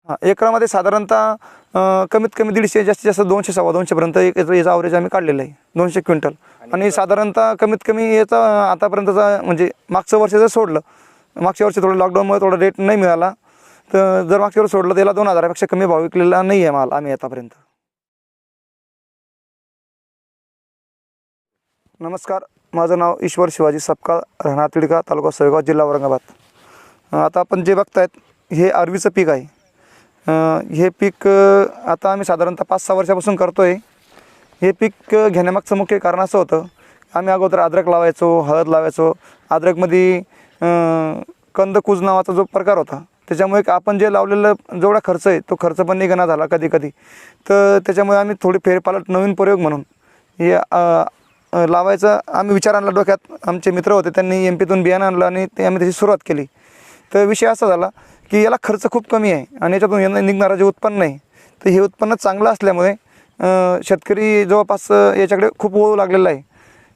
हां, एकरामध्ये साधारणतः कमीत कमी 150 जास्तीत जास्त 200 सव्वा 200 पर्यंत याचा ॲव्हरेज आम्ही काढलेला आहे, 200 क्विंटल. आणि साधारणतः कमीत कमी याचा आतापर्यंतचा म्हणजे मागचं वर्ष जर सोडलं, मागच्या वर्षी थोडं लॉकडाऊनमुळे थोडा रेट नाही मिळाला, तर जर मागच्या वर्षी सोडलं त्याला 2000पेक्षा कमी भाव विकलेला नाही आहे माल आम्ही आतापर्यंत. नमस्कार, माझं नाव ईश्वर शिवाजी सपकाळ, राहणार तिडका, तालुका सोयगाव, जिल्हा औरंगाबाद. आता आपण जे बघतायत हे अरवीचं पीक आहे. हे पीक आता आम्ही साधारणतः 5-6 वर्षापासून करतो आहे. हे पीक घेण्यामागचं मुख्य कारण असं होतं, आम्ही अगोदर अद्रक लावायचो, हळद लावायचो. अद्रकमध्ये कंदकूज नावाचा जो प्रकार होता, त्याच्यामुळे आपण जे लावलेलं जेवढा खर्च आहे तो खर्च पण निघणा झाला कधी कधी. तर त्याच्यामुळे आम्ही थोडी फेरपालट नवीन प्रयोग म्हणून हे लावायचं आम्ही विचार आणला डोक्यात. आमचे मित्र होते, त्यांनी MP तून बियाणं आणलं आणि ते आम्ही त्याची सुरुवात केली. तर विषय असा झाला की याला खर्च खूप कमी आहे आणि याच्यातून निघणारं जे उत्पन्न आहे तर हे उत्पन्न चांगलं असल्यामुळे शेतकरी जवळपास याच्याकडे खूप ओढू लागलेला आहे.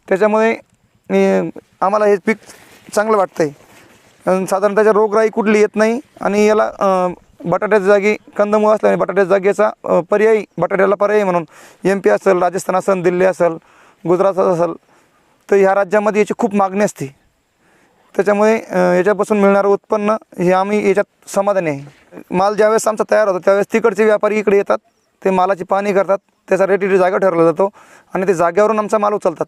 त्याच्यामुळे आम्हाला हे पीक चांगलं वाटतं आहे. साधारण त्याच्या रोगराई कुठली येत नाही आणि याला बटाट्याच्या जागी कंदमूळ असल्याने बटाट्याच्या जागी याचा पर्यायी, बटाट्याला पर्यायी म्हणून MP असेल, राजस्थान असेल, दिल्ली असेल, गुजरात असेल, तर ह्या राज्यामध्ये याची खूप मागणी असते. त्याच्यामुळे याच्यापासून मिळणारं उत्पन्न हे आम्ही याच्यात समाधानी आहे. माल ज्यावेळेस आमचा तयार होतो त्यावेळेस तिकडचे व्यापारी इकडे येतात, ते मालाची पाहणी करतात, त्याचा रेट इथे जागा ठरवला जातो आणि ते जागेवरून आमचा माल उचलतात.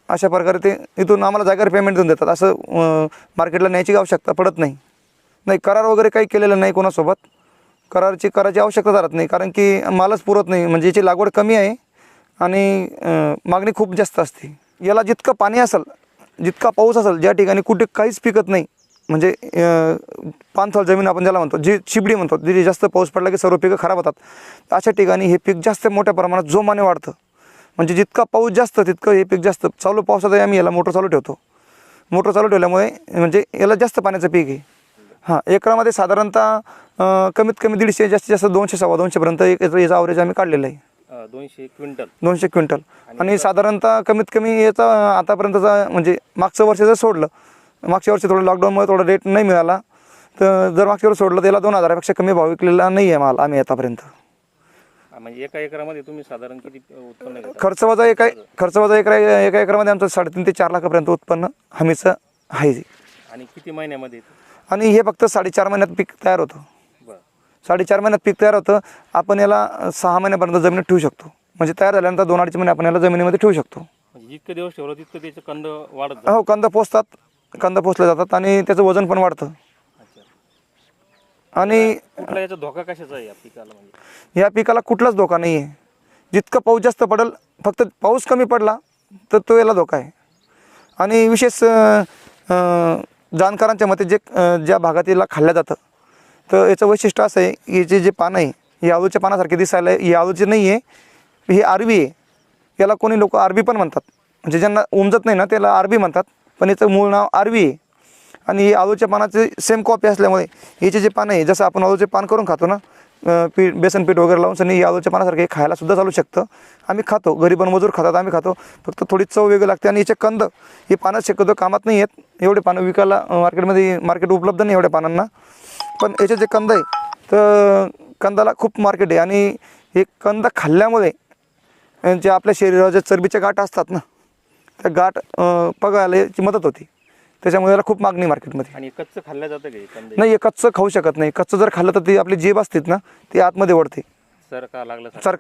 अशा प्रकारे ते इथून आम्हाला जागेवर पेमेंट देऊन देतात. असं मार्केटला न्यायची आवश्यकता पडत नाही. करार वगैरे काही केलेलं नाही कोणासोबत. करायची आवश्यकता राहत नाही, कारण की मालच पुरत नाही. म्हणजे याची लागवड कमी आहे आणि मागणी खूप जास्त असते. याला जितकं पाणी असेल, जितका पाऊस असेल, ज्या ठिकाणी कुठे काहीच पिकत नाही, म्हणजे पाणथळ जमीन आपण ज्याला म्हणतो, जी चिबडी म्हणतो, जिथे जास्त पाऊस पडला की सर्व पिकं खराब होतात, अशा ठिकाणी हे पीक जास्त मोठ्या प्रमाणात जोमाने वाढतं. म्हणजे जितका पाऊस जास्त तितकं हे पीक जास्त. चालू पावसातही आम्ही याला मोटर चालू ठेवतो. मोटर चालू ठेवल्यामुळे म्हणजे याला जास्त पाण्याचं पीक आहे. हां, एकरामध्ये साधारणतः कमीत कमी 150 जास्तीत जास्त 200 सव्वा 200 पर्यंत याचा ॲव्हरेज आम्ही काढलेला आहे. 200 क्विंटल. आणि साधारणतः कमीत कमी याचा आतापर्यंतचा म्हणजे मागचं वर्ष जर सोडलं, मागच्या वर्षी थोडं लॉकडाऊनमुळे थोडा रेट नाही मिळाला, तर जर मागच्या वर्षी सोडलं त्याला 2000पेक्षा कमी भाव विकलेला नाही आहे माल आम्ही आतापर्यंत. म्हणजे एका एकरामध्ये तुम्ही साधारण किती उत्पन्न घेता? खर्च वजा एका एकरामध्ये आमचं 3.5 ते 4 लाखापर्यंत उत्पन्न हमीचं आहे. आणि किती महिन्यामध्ये? आणि हे फक्त 4.5 महिन्यात पीक तयार होतं. 4.5 महिन्यात पीक तयार होतं. आपण याला 6 महिन्यापर्यंत जमिनीत ठेवू शकतो. म्हणजे तयार झाल्यानंतर 2-2.5 महिने आपण याला जमिनीमध्ये ठेवू शकतो. म्हणजे जितके दिवस ठेवलं तितकं त्याचं कंद वाढत? हो, कंद पोचतात, कंद पोचले जातात आणि त्याचं वजन पण वाढतं. आणि याचा धोका कशाचा आहे या पिकाला? म्हणजे या पिकाला कुठलाच धोका नाही आहे. जितकं पाऊस जास्त पडेल, फक्त पाऊस कमी पडला तर तो याला धोका आहे. आणि विशेष जाणकारांच्या मते ज्या भागात याला खाल्लं जातं, तर याचं वैशिष्ट्य असं आहे की याचे जे पानं आहे हे आळूच्या पानासारखे दिसायला आहे. ही आळूची नाही आहे, ही अरबी आहे. याला कोणी लोक अरबी पण म्हणतात, म्हणजे ज्यांना उमजत नाही ना त्याला अरबी म्हणतात, पण याचं मूळ नाव अरबी आहे. आणि ही आळूच्या पानाचे सेम कॉपी असल्यामुळे याचे जे पानं आहे, जसं आपण आळूचे पान करून खातो ना, बेसन पीठ वगैरे लावून, सनी आळूच्या पानासारखे खायला सुद्धा चालू शकतं. आम्ही खातो, घरी पण मजूर खातात, आम्ही खातो. फक्त थोडी चव वेगळी लागते. आणि याचे कंद हे पानं शक्यतो कामात नाही आहेत. एवढे पानं विकायला मार्केट उपलब्ध नाही एवढ्या पानांना. पण याचे जे कंद आहे तर कंदाला खूप मार्केट आहे. आणि हे कंद खाल्ल्यामुळे जे आपल्या शरीराच्या चरबीच्या गाठ असतात ना, त्या गाठ पगायला याची मदत होती. त्याच्यामुळे याला खूप मागणी मार्केटमध्ये. आणि कच्चं खाल्लं जातं का? नाही, हे कच्चं खाऊ शकत नाही. कच्चं जर खाल्लं तर ती आपली जीभ असतात ना, ती आतमध्ये वळते. चरका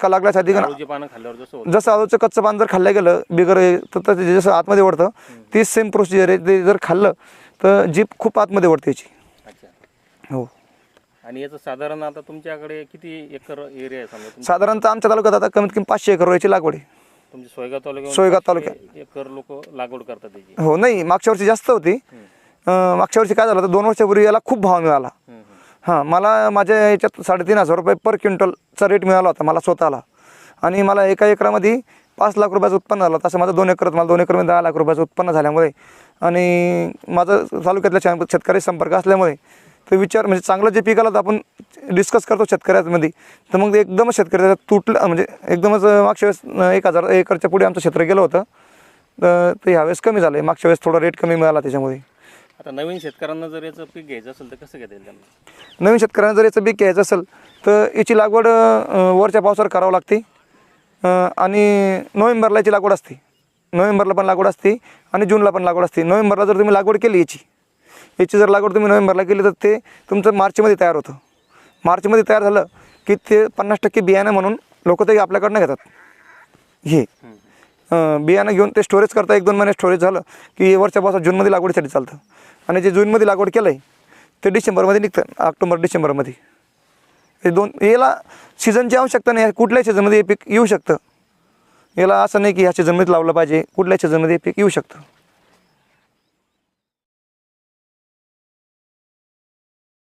लागल्यासाठी पानं खाल्ल्यावर जसं आळूचं कच्चं पान जर खाल्लं गेलं बिगर तर जसं आतमध्ये वळतं, तीच सेम प्रोसिजर आहे. ते जर खाल्लं तर जीभ खूप आतमध्ये वळते याची. हो. आणि याचं साधारण आता तुमच्याकडे किती एकर एरिया आहे? समजा साधारणतः आमच्या तालुक्यात आता कमीत कमी 500 एकर याची लागवड आहे. तुमच्या सोयगाव तालुक्यात एकर लोक लागवड करतात त्याची? हो. नाही, मागच्या वर्षी जास्त होती. मागच्या वर्षी काय झालं तर 2 वर्षापूर्वी याला खूप भाव मिळाला. हां, मला माझ्या याच्यात 3,500 रुपये पर क्विंटलचा रेट मिळाला होता मला स्वतःला. आणि मला एका एकरामध्ये 5 लाख रुपयाचं उत्पन्न झालं. तसं माझं 2 एकरात मला 2 एकरमध्ये 10 लाख रुपयाचं उत्पन्न झाल्यामुळे आणि माझं तालुक्यातल्या शेतकरी संपर्क असल्यामुळे तर विचार म्हणजे चांगलं जे पिकाला तर आपण डिस्कस करतो शेतकऱ्यांमध्ये, तर मग एकदम शेतकऱ्याचं तुटलं. म्हणजे एकदमच मागच्या वेळेस 1000 एकरच्या पुढे आमचं क्षेत्र गेलं होतं, तर ह्यावेळेस कमी झालं आहे. मागच्या वेळेस थोडा रेट कमी मिळाला त्याच्यामुळे. आता नवीन शेतकऱ्यांना जर याचं पीक घ्यायचं असेल तर कसं घेता येईल त्यांना? नवीन शेतकऱ्यांना जर याचं पीक घ्यायचं असेल तर याची लागवड वरच्या पावसावर करावं लागते आणि नोव्हेंबरला याची लागवड असते. नोव्हेंबरला पण लागवड असते आणि जूनला पण लागवड असते. नोव्हेंबरला जर तुम्ही लागवड केली याची जर लागवड तुम्ही नोव्हेंबरला केली तर ते तुमचं मार्चमध्ये तयार होतं. मार्चमध्ये तयार झालं की ते 50% बियाणं म्हणून लोक ते आपल्याकडनं घेतात. हे बियाणं घेऊन ते स्टोरेज करता 1-2 महिने स्टोरेज झालं की वरच्या पावसात जूनमध्ये लागवडीसाठी चालतं. आणि जे जूनमध्ये लागवड केलं आहे ते डिसेंबरमध्ये निघतं, ऑक्टोबर डिसेंबरमध्ये. हे याला सीझनची आवश्यकता नाही. कुठल्याही सीझनमध्ये हे पीक येऊ शकतं. याला असं नाही की ह्या सीझनमध्ये लावलं पाहिजे, कुठल्याही सीझनमध्ये हे पीक येऊ शकतं.